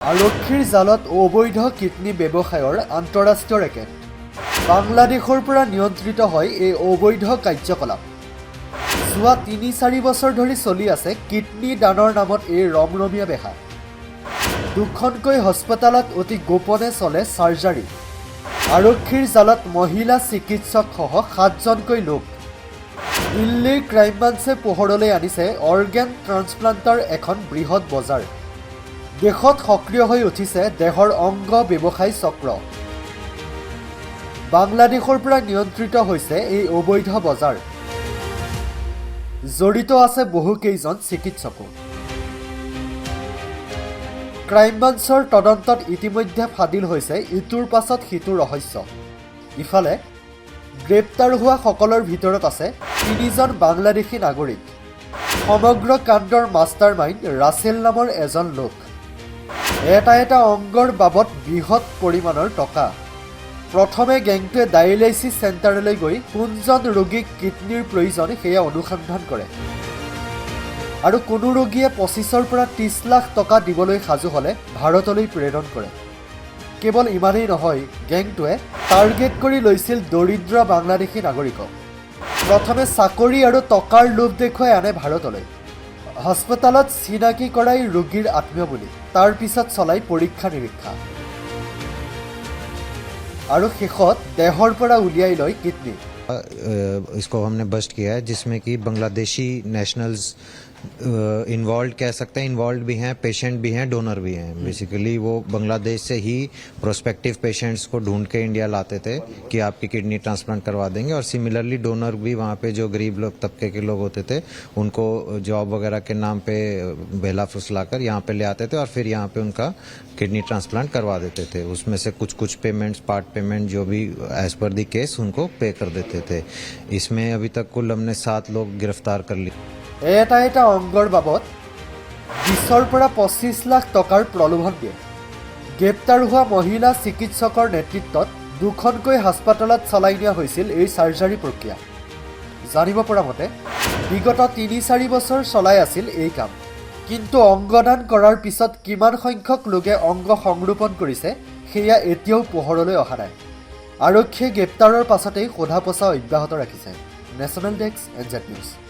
আৰক্ষীৰ জালত অবৈধ কিডনী ব্যৱসায়ৰ আন্তঃৰাষ্ট্ৰীয় ৰেকেট বাংলাদেশৰ পৰা নিয়ন্ত্ৰিত হয় এই অবৈধ কাৰ্যকলাপ যোৱা ৩-৪ বছৰ ধৰি চলি আছে কিডনী দানৰ নামত এই ৰমৰমীয়া বেহা দুখনকৈ হস্পিটালত অতি গোপনে চলে সাৰ্জাৰী আৰক্ষীৰ জালত মহিলা চিকিৎসকসহ ৭জনকৈ লোক দিল্লীৰ ক্ৰাইম ব্ৰাঞ্চে পোহৰলৈ আনিছে অৰ্গেন ট্ৰান্সপ্লাণ্টাৰ এখন বৃহৎ বজাৰ দেশত সক্ৰিয় হৈ উঠিছে দেহৰ অংগ ব্যৱসায় চক্ৰ বাংলাদেশৰ পৰা নিয়ন্ত্ৰিত হৈছে এই অবৈধ বজাৰ জড়িত আছে বহু কেইজন চিকিৎসকো ক্ৰাইম ব্ৰাঞ্চৰ তদন্তত ইতিমধ্যে ফাদিল হৈছে ইটোৰ পাছত সিটো ৰহস্য ইফালে গ্ৰেপ্তাৰ হোৱা সকলৰ ভিতৰত আছে ৩জন বাংলাদেশী নাগৰিক সমগ্ৰ কাণ্ডৰ মাষ্টাৰমাইণ্ড ৰাছেল নামৰ এজন লোক এটা অংগৰ বাবদ বৃহৎ পৰিমাণৰ টকা প্ৰথমে গেংটোৱে ডায়ালাইচিছ চেণ্টাৰলৈ গৈ কোনজন ৰোগীক কিডনীৰ প্ৰয়োজন সেয়া অনুসন্ধান কৰে আৰু কোনো ৰোগীয়ে ২৫ৰ পৰা ৩০ লাখ টকা দিবলৈ সাজু হ'লে ভাৰতলৈ প্ৰেৰণ কৰে কেৱল ইমানেই নহয় গেংটোৱে টাৰ্গেট কৰি লৈছিল দৰিদ্ৰ বাংলাদেশী নাগৰিকক প্ৰথমে চাকৰি আৰু টকাৰ লোভ দেখুৱাই আনে ভাৰতলৈ হস্পিটালত চিনাকি কৰাই ৰোগীৰ আত্মীয় বুলি তাৰ পিছত চলাই পৰীক্ষা নিৰীক্ষা আৰু শেষত দেহৰ পৰা উলিয়াই লয় কিডনী इसको हमने बस्ट किया है जिसमें कि बांग्लादेशी नेशनल्स इन्वॉल्व कह सकते हैं इन्वॉल्व भी हैं पेशेंट भी हैं डोनर भी हैं बेसिकली वो बांग्लादेश से ही प्रोस्पेक्टिव पेशेंट्स को ढूंढ के इंडिया लाते थे कि आपकी किडनी ट्रांसप्लांट करवा देंगे और सिमिलरली डोनर भी वहाँ पे जो गरीब लोग तबके के लोग होते थे उनको जॉब वगैरह के नाम पे बहला फुसला कर यहाँ पे ले आते थे और फिर यहाँ पे उनका किडनी ट्रांसप्लांट करवा देते थे उसमें से कुछ पेमेंट्स पार्ट पेमेंट जो भी एज पर दी केस उनको पे कर देते थे इसमें अभी तक कुल हमने 7 लोग गिरफ्तार कर लिए এটা অংগৰ বাবদ ২০ৰ পৰা ২৫ লাখ টকাৰ প্ৰলোভন দিয়ে গ্ৰেপ্তাৰ হোৱা মহিলা চিকিৎসকৰ নেতৃত্বত দুখনকৈ হাস্পতালত চলাই নিয়া হৈছিল এই সাৰ্জাৰী প্ৰক্ৰিয়া জানিব পৰা মতে বিগত ৩-৪ বছৰ চলাই আছিল এই কাম কিন্তু অংগদান কৰাৰ পিছত কিমান সংখ্যক লোকে অংগ সংৰোপণ কৰিছে সেয়া এতিয়াও পোহৰলৈ অহা নাই আৰক্ষীয়ে গ্ৰেপ্তাৰৰ পাছতেই সোধা পোছা অব্যাহত ৰাখিছে নেশ্যনেল ডেস্ক NZ নিউজ